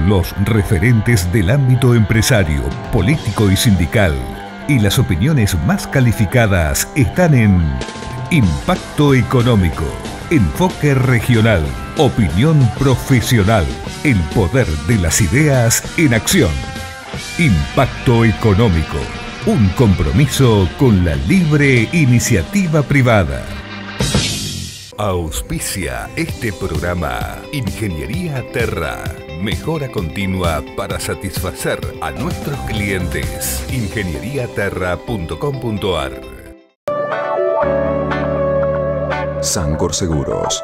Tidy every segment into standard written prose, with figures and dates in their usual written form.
Los referentes del ámbito empresario, político y sindical y las opiniones más calificadas están en Impacto Económico, Enfoque Regional, Opinión Profesional, el poder de las ideas en acción. Impacto Económico, un compromiso con la libre iniciativa privada. Auspicia este programa Ingeniería Terra. Mejora continua para satisfacer a nuestros clientes. ingenieriaterra.com.ar. Sancor Seguros.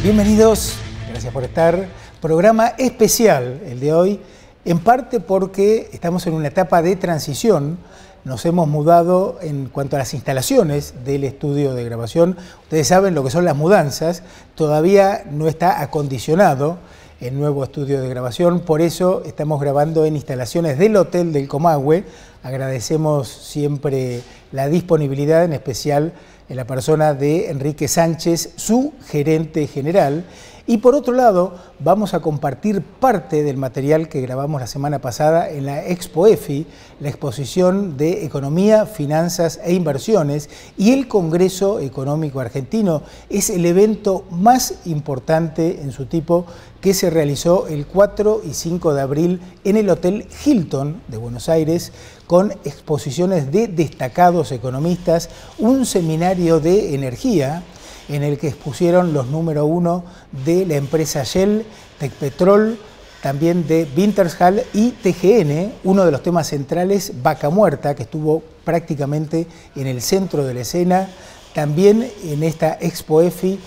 Bienvenidos, gracias por estar. Programa especial el de hoy, en parte porque estamos en una etapa de transición. Nos hemos mudado en cuanto a las instalaciones del estudio de grabación. Ustedes saben lo que son las mudanzas. Todavía no está acondicionado el nuevo estudio de grabación. Por eso estamos grabando en instalaciones del Hotel del Comahue. Agradecemos siempre la disponibilidad, en especial en la persona de Enrique Sánchez, su gerente general. Y por otro lado, vamos a compartir parte del material que grabamos la semana pasada en la Expo EFI, la exposición de Economía, Finanzas e Inversiones, y el Congreso Económico Argentino. Es el evento más importante en su tipo que se realizó el 4 y 5 de abril en el Hotel Hilton de Buenos Aires, con exposiciones de destacados economistas, un seminario de energía, en el que expusieron los número uno de la empresa Shell, Tecpetrol, también de Wintershall y TGN. Uno de los temas centrales, Vaca Muerta, que estuvo prácticamente en el centro de la escena. También en esta Expo EFI,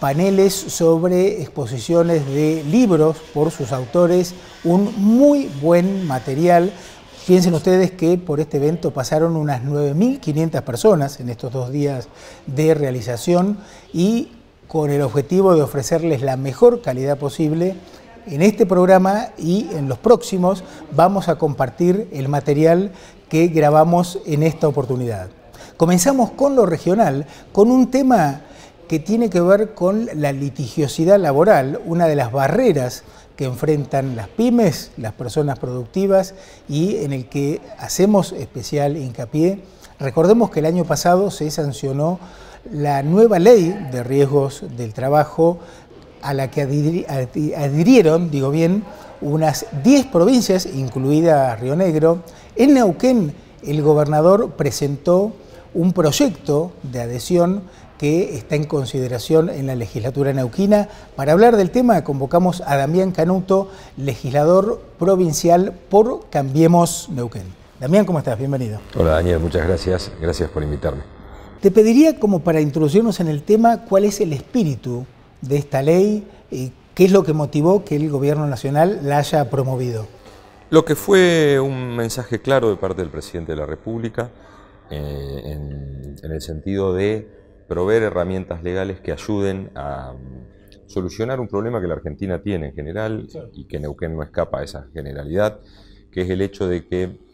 paneles sobre exposiciones de libros por sus autores, un muy buen material. Piensen ustedes que por este evento pasaron unas 9.500 personas en estos 2 días de realización, y con el objetivo de ofrecerles la mejor calidad posible. En este programa y en los próximos vamos a compartir el material que grabamos en esta oportunidad. Comenzamos con lo regional, con un tema que tiene que ver con la litigiosidad laboral, una de las barreras que enfrentan las pymes, las personas productivas, y en el que hacemos especial hincapié. Recordemos que el año pasado se sancionó la nueva ley de riesgos del trabajo, a la que adhirieron, digo bien, unas 10 provincias, incluida Río Negro. En Neuquén, el gobernador presentó un proyecto de adhesión que está en consideración en la legislatura neuquina. Para hablar del tema convocamos a Damián Canuto, legislador provincial por Cambiemos Neuquén. Damián, ¿cómo estás? Bienvenido. Hola Daniel, muchas gracias. Gracias por invitarme. Te pediría, como para introducirnos en el tema, cuál es el espíritu de esta ley y qué es lo que motivó que el gobierno nacional la haya promovido. Lo que fue un mensaje claro de parte del presidente de la República en el sentido de proveer herramientas legales que ayuden a solucionar un problema que la Argentina tiene en general y que Neuquén no escapa a esa generalidad, que es el hecho de que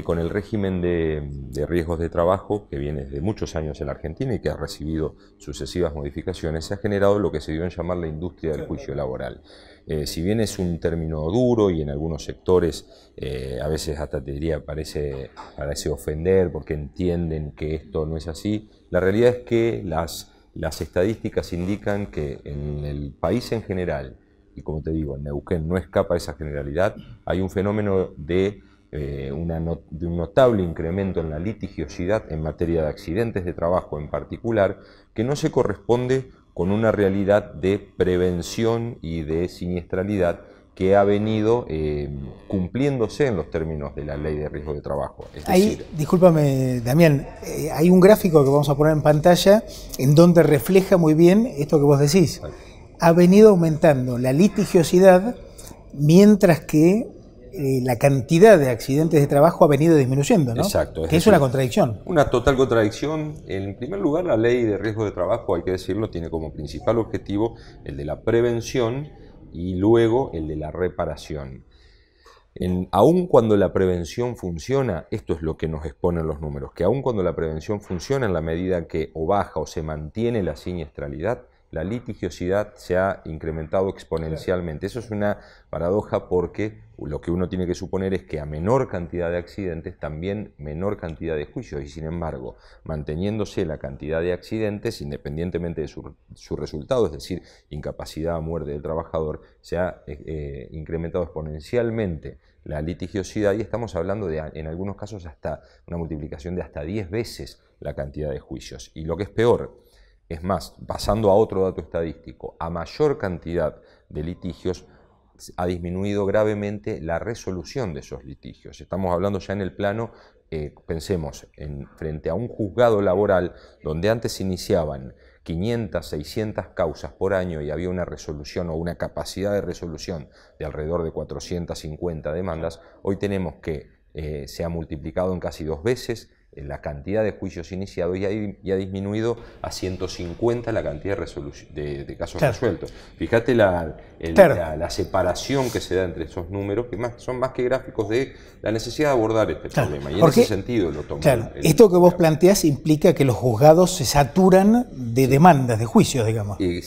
con el régimen de riesgos de trabajo, que viene desde muchos años en la Argentina y que ha recibido sucesivas modificaciones, se ha generado lo que se dio en llamar la industria del juicio laboral. Si bien es un término duro y en algunos sectores a veces hasta te diría parece ofender porque entienden que esto no es así, la realidad es que las estadísticas indican que en el país en general, y como te digo, en Neuquén no escapa a esa generalidad, hay un fenómeno de un notable incremento en la litigiosidad en materia de accidentes de trabajo en particular, que no se corresponde con una realidad de prevención y de siniestralidad que ha venido cumpliéndose en los términos de la ley de riesgo de trabajo. Discúlpame, Damián, hay un gráfico que vamos a poner en pantalla en donde refleja muy bien esto que vos decís. Ha venido aumentando la litigiosidad mientras que la cantidad de accidentes de trabajo ha venido disminuyendo, ¿no? Exacto. Que es una contradicción. Una total contradicción. En primer lugar, la ley de riesgo de trabajo, hay que decirlo, tiene como principal objetivo el de la prevención y luego el de la reparación. Aun cuando la prevención funciona, esto es lo que nos exponen los números, que aun cuando la prevención funciona en la medida que o baja o se mantiene la siniestralidad, la litigiosidad se ha incrementado exponencialmente. Eso es una paradoja porque lo que uno tiene que suponer es que a menor cantidad de accidentes, también menor cantidad de juicios, y sin embargo, manteniéndose la cantidad de accidentes, independientemente de su resultado, es decir, incapacidad o muerte del trabajador, se ha incrementado exponencialmente la litigiosidad, y estamos hablando de, en algunos casos, hasta una multiplicación de hasta 10 veces la cantidad de juicios. Y lo que es peor, es más, pasando a otro dato estadístico, a mayor cantidad de litigios ha disminuido gravemente la resolución de esos litigios. Estamos hablando ya en el plano, pensemos, frente a un juzgado laboral donde antes se iniciaban 500, 600 causas por año y había una resolución o una capacidad de resolución de alrededor de 450 demandas, hoy tenemos que se ha multiplicado en casi 2 veces la cantidad de juicios iniciados y ha disminuido a 150 la cantidad de casos resueltos. Fíjate la separación que se da entre esos números, que son más que gráficos de la necesidad de abordar este problema. Y en ese sentido lo tomo. Esto que vos planteás implica que los juzgados se saturan de demandas, de juicios, digamos. Y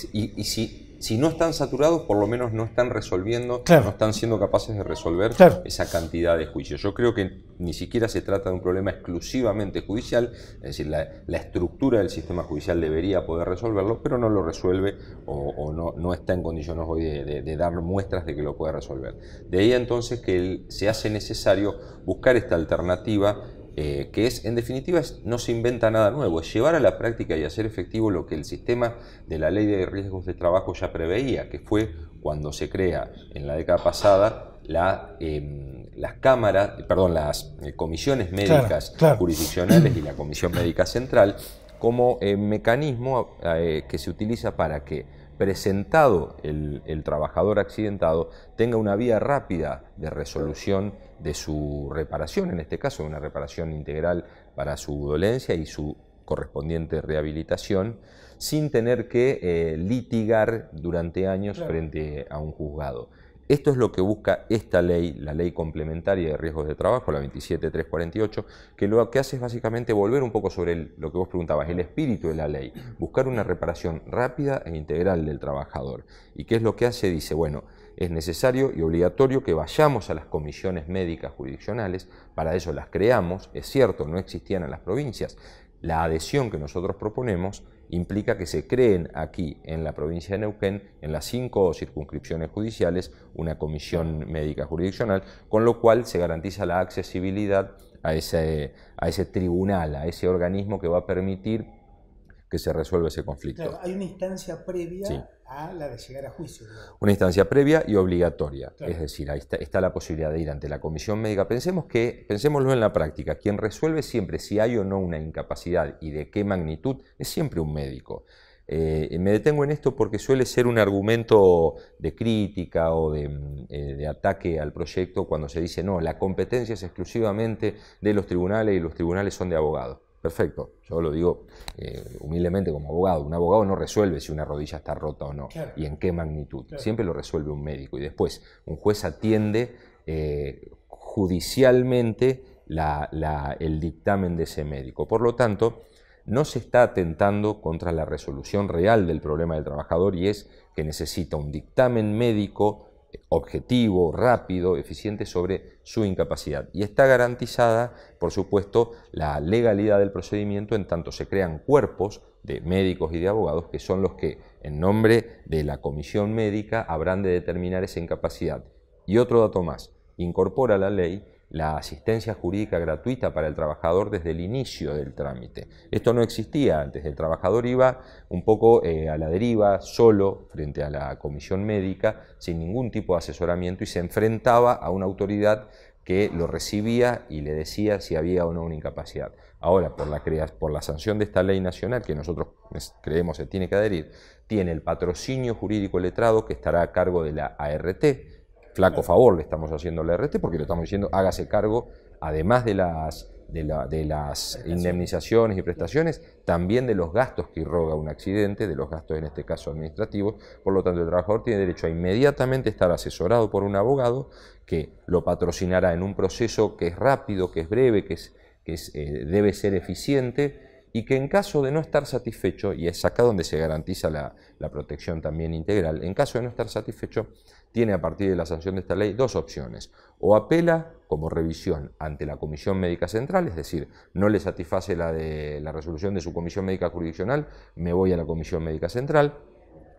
si no están saturados, por lo menos no están resolviendo, no están siendo capaces de resolver esa cantidad de juicios. Yo creo que ni siquiera se trata de un problema exclusivamente judicial, es decir, la estructura del sistema judicial debería poder resolverlo, pero no lo resuelve o no está en condiciones hoy de dar muestras de que lo puede resolver. De ahí entonces que se hace necesario buscar esta alternativa, que es, en definitiva, no se inventa nada nuevo, es llevar a la práctica y hacer efectivo lo que el sistema de la Ley de Riesgos de Trabajo ya preveía, que fue cuando se crea en la década pasada las comisiones médicas jurisdiccionales y la Comisión Médica Central como mecanismo que se utiliza para que, presentado el trabajador accidentado, tenga una vía rápida de resolución de su reparación, en este caso una reparación integral para su dolencia y su correspondiente rehabilitación, sin tener que litigar durante años frente a un juzgado. Esto es lo que busca esta ley, la Ley Complementaria de Riesgos de Trabajo, la 27348, que lo que hace es básicamente volver un poco sobre lo que vos preguntabas, el espíritu de la ley, buscar una reparación rápida e integral del trabajador. ¿Y qué es lo que hace? Dice, bueno, es necesario y obligatorio que vayamos a las comisiones médicas jurisdiccionales, para eso las creamos, es cierto, no existían en las provincias. La adhesión que nosotros proponemos implica que se creen aquí en la provincia de Neuquén, en las 5 circunscripciones judiciales, una comisión médica jurisdiccional, con lo cual se garantiza la accesibilidad a ese tribunal, a ese organismo que va a permitir que se resuelva ese conflicto. Claro, hay una instancia previa a la de llegar a juicio. Una instancia previa y obligatoria, es decir, ahí está la posibilidad de ir ante la comisión médica. Pensémoslo en la práctica, quien resuelve siempre si hay o no una incapacidad y de qué magnitud es siempre un médico. Me detengo en esto porque suele ser un argumento de crítica o de ataque al proyecto cuando se dice no, la competencia es exclusivamente de los tribunales y los tribunales son de abogados. Perfecto, yo lo digo humildemente como abogado. Un abogado no resuelve si una rodilla está rota o no y en qué magnitud. Siempre lo resuelve un médico y después un juez atiende judicialmente el dictamen de ese médico. Por lo tanto, no se está atentando contra la resolución real del problema del trabajador, y es que necesita un dictamen médico objetivo, rápido, eficiente sobre su incapacidad. Y está garantizada, por supuesto, la legalidad del procedimiento en tanto se crean cuerpos de médicos y de abogados que son los que, en nombre de la comisión médica, habrán de determinar esa incapacidad. Y otro dato más, incorpora la ley la asistencia jurídica gratuita para el trabajador desde el inicio del trámite. Esto no existía antes, el trabajador iba un poco a la deriva, solo, frente a la comisión médica, sin ningún tipo de asesoramiento, y se enfrentaba a una autoridad que lo recibía y le decía si había o no una incapacidad. Ahora, por la sanción de esta ley nacional, que nosotros creemos se tiene que adherir, tiene el patrocinio jurídico letrado que estará a cargo de la ART. Flaco favor le estamos haciendo a la ART porque le estamos diciendo hágase cargo, además de las indemnizaciones y prestaciones, también de los gastos que irroga un accidente, de los gastos en este caso administrativos. Por lo tanto, el trabajador tiene derecho a inmediatamente estar asesorado por un abogado que lo patrocinará en un proceso que es rápido, que es breve, que debe ser eficiente, y que en caso de no estar satisfecho, y es acá donde se garantiza la protección también integral, en caso de no estar satisfecho, tiene a partir de la sanción de esta ley dos opciones: o apela como revisión ante la Comisión Médica Central, es decir, no le satisface la resolución de su Comisión Médica Jurisdiccional, me voy a la Comisión Médica Central,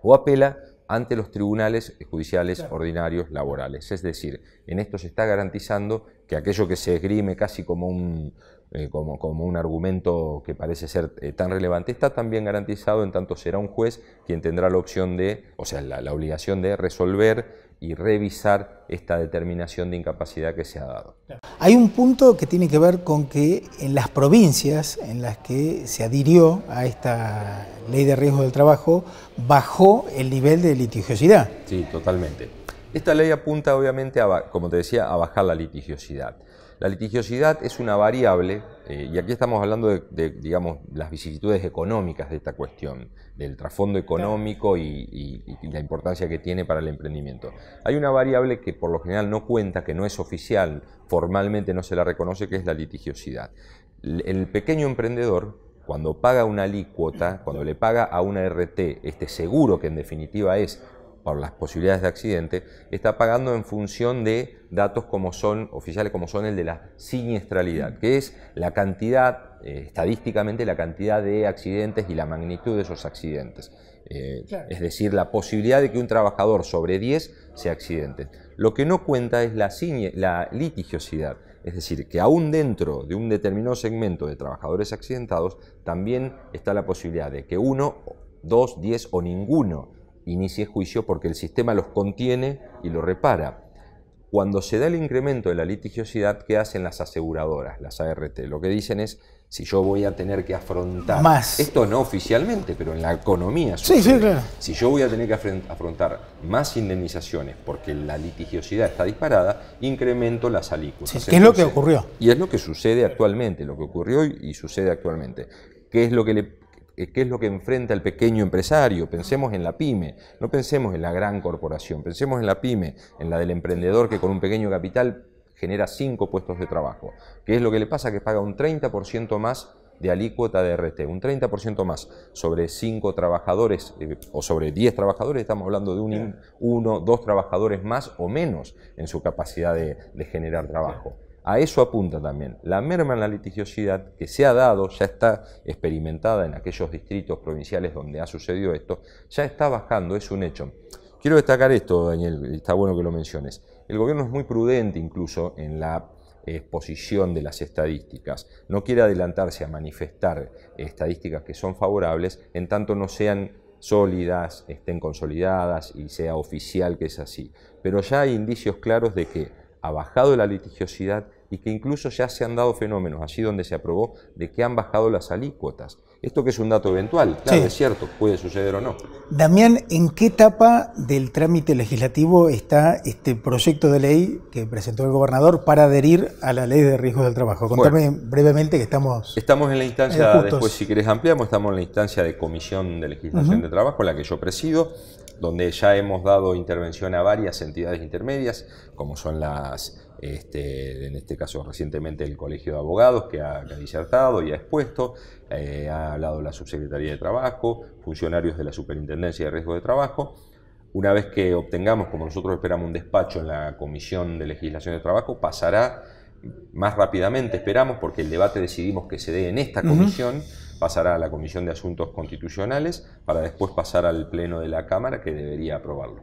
o apela ante los tribunales judiciales ordinarios laborales. Es decir, en esto se está garantizando que aquello que se esgrime casi como un argumento que parece ser tan relevante, está también garantizado, en tanto será un juez quien tendrá la opción de, o sea, la obligación de resolver y revisar esta determinación de incapacidad que se ha dado. Hay un punto que tiene que ver con que en las provincias en las que se adhirió a esta ley de riesgo del trabajo, bajó el nivel de litigiosidad. Sí, totalmente. Esta ley apunta obviamente, como te decía, a bajar la litigiosidad. La litigiosidad es una variable, y aquí estamos hablando digamos, las vicisitudes económicas de esta cuestión, del trasfondo económico y la importancia que tiene para el emprendimiento. Hay una variable que por lo general no cuenta, que no es oficial, formalmente no se la reconoce, que es la litigiosidad. El pequeño emprendedor, cuando paga una alícuota, cuando le paga a una RT este seguro, que en definitiva es por las posibilidades de accidente, está pagando en función de datos oficiales como son el de la siniestralidad, que es la cantidad, estadísticamente la cantidad de accidentes y la magnitud de esos accidentes. Claro. Es decir, la posibilidad de que un trabajador sobre 10 se accidente. Lo que no cuenta es la litigiosidad, es decir, que aún dentro de un determinado segmento de trabajadores accidentados, también está la posibilidad de que 1, 2, 10 o ninguno inicie juicio porque el sistema los contiene y los repara. Cuando se da el incremento de la litigiosidad, ¿qué hacen las aseguradoras, las ART? Lo que dicen es, si yo voy a tener que afrontar, más, esto no oficialmente, pero en la economía sucede, sí, claro. Si yo voy a tener que afrontar más indemnizaciones porque la litigiosidad está disparada, incremento las alícuotas. Sí, ¿qué es lo que ocurrió? Y es lo que sucede actualmente, lo que ocurrió y sucede actualmente. ¿Qué es lo que enfrenta el pequeño empresario? Pensemos en la pyme, no pensemos en la gran corporación, pensemos en la pyme, en la del emprendedor que con un pequeño capital genera 5 puestos de trabajo. ¿Qué es lo que le pasa? Que paga un 30% más de alícuota de RT, un 30% más sobre 5 trabajadores o sobre 10 trabajadores, estamos hablando de 1, 2 trabajadores más o menos en su capacidad de generar trabajo. A eso apunta también. La merma en la litigiosidad que se ha dado, ya está experimentada en aquellos distritos provinciales donde ha sucedido esto, ya está bajando, es un hecho. Quiero destacar esto, Daniel, está bueno que lo menciones. El gobierno es muy prudente incluso en la exposición de las estadísticas. No quiere adelantarse a manifestar estadísticas que son favorables, en tanto no sean sólidas, estén consolidadas y sea oficial que es así. Pero ya hay indicios claros de que ha bajado la litigiosidad y que incluso ya se han dado fenómenos, allí donde se aprobó, de que han bajado las alícuotas. Esto que es un dato eventual, claro, sí, es cierto, puede suceder o no. Damián, ¿en qué etapa del trámite legislativo está este proyecto de ley que presentó el gobernador para adherir a la ley de riesgos del trabajo? Contame brevemente que estamos en la instancia, después si querés ampliamos, estamos en la instancia de Comisión de Legislación de Trabajo, la que yo presido, donde ya hemos dado intervención a varias entidades intermedias, como son las, en este caso recientemente el Colegio de Abogados, que ha disertado y ha expuesto, ha hablado la Subsecretaría de Trabajo, funcionarios de la Superintendencia de Riesgo de Trabajo. Una vez que obtengamos, como nosotros esperamos, un despacho en la Comisión de Legislación de Trabajo, pasará más rápidamente, esperamos, porque el debate decidimos que se dé en esta comisión, pasará a la Comisión de Asuntos Constitucionales, para después pasar al Pleno de la Cámara, que debería aprobarlo.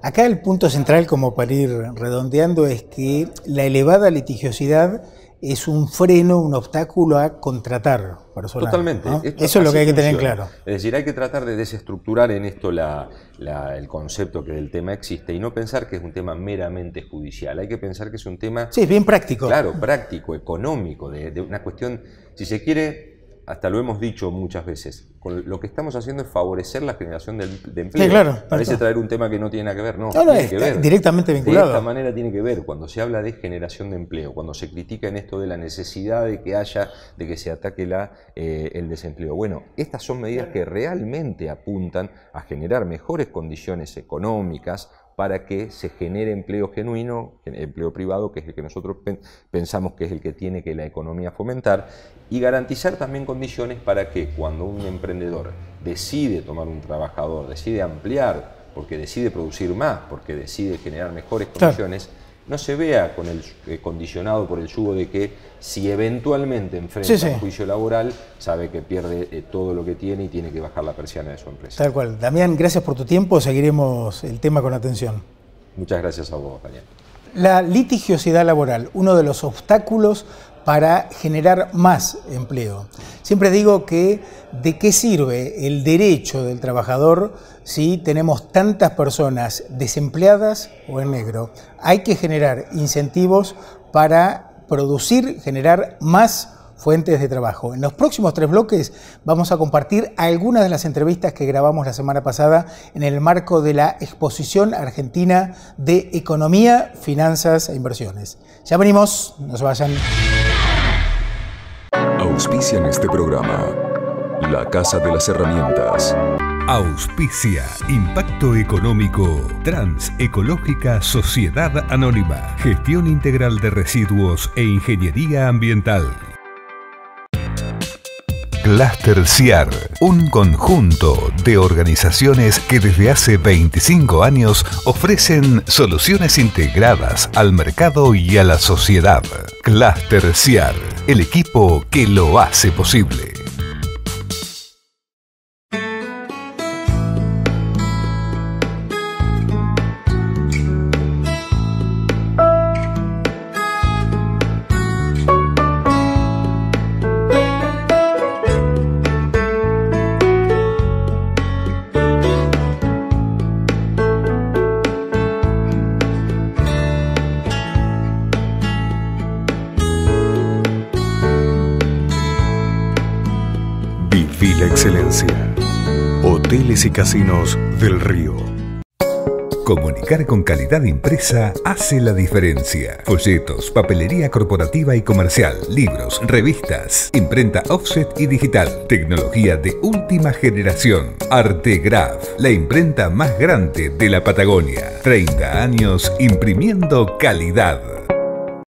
Acá el punto central, como para ir redondeando, es que la elevada litigiosidad es un freno, un obstáculo a contratar personal. Totalmente. ¿No? Eso es lo que hay que tener claro. Es decir, hay que tratar de desestructurar en esto el concepto que del tema existe y no pensar que es un tema meramente judicial. Hay que pensar que es un tema... Sí, bien práctico. Claro, práctico, económico, de una cuestión, si se quiere... Hasta lo hemos dicho muchas veces, lo que estamos haciendo es favorecer la generación de empleo. Sí, claro. Parece traer un tema que no tiene nada que ver, no, tiene que ver. Directamente vinculado. De esta manera tiene que ver, cuando se habla de generación de empleo, cuando se critica en esto de la necesidad de que se ataque el desempleo. Bueno, estas son medidas que realmente apuntan a generar mejores condiciones económicas para que se genere empleo genuino, empleo privado, que es el que nosotros pensamos que es el que tiene que la economía fomentar, y garantizar también condiciones para que cuando un emprendedor decide tomar un trabajador, decide ampliar, porque decide producir más, porque decide generar mejores condiciones, no se vea con condicionado por el yugo de que si eventualmente enfrenta un juicio laboral, sabe que pierde todo lo que tiene y tiene que bajar la persiana de su empresa. Tal cual. Damián, gracias por tu tiempo. Seguiremos el tema con atención. Muchas gracias a vos, Daniel. La litigiosidad laboral, uno de los obstáculos para generar más empleo. Siempre digo que ¿de qué sirve el derecho del trabajador si tenemos tantas personas desempleadas o en negro? Hay que generar incentivos para producir, generar más fuentes de trabajo. En los próximos 3 bloques vamos a compartir algunas de las entrevistas que grabamos la semana pasada en el marco de la Exposición Argentina de Economía, Finanzas e Inversiones. Ya venimos, no se vayan. Auspician este programa La Casa de las Herramientas. Auspicia Impacto Económico Transecológica Sociedad Anónima. Gestión integral de residuos e ingeniería ambiental. Cluster CIAR, un conjunto de organizaciones que desde hace 25 años ofrecen soluciones integradas al mercado y a la sociedad. Cluster CIAR, el equipo que lo hace posible. Viví la excelencia. Hoteles y Casinos del Río. Comunicar con calidad impresa hace la diferencia. Folletos, papelería corporativa y comercial, libros, revistas, imprenta offset y digital, tecnología de última generación. Artegraph, la imprenta más grande de la Patagonia. 30 años imprimiendo calidad.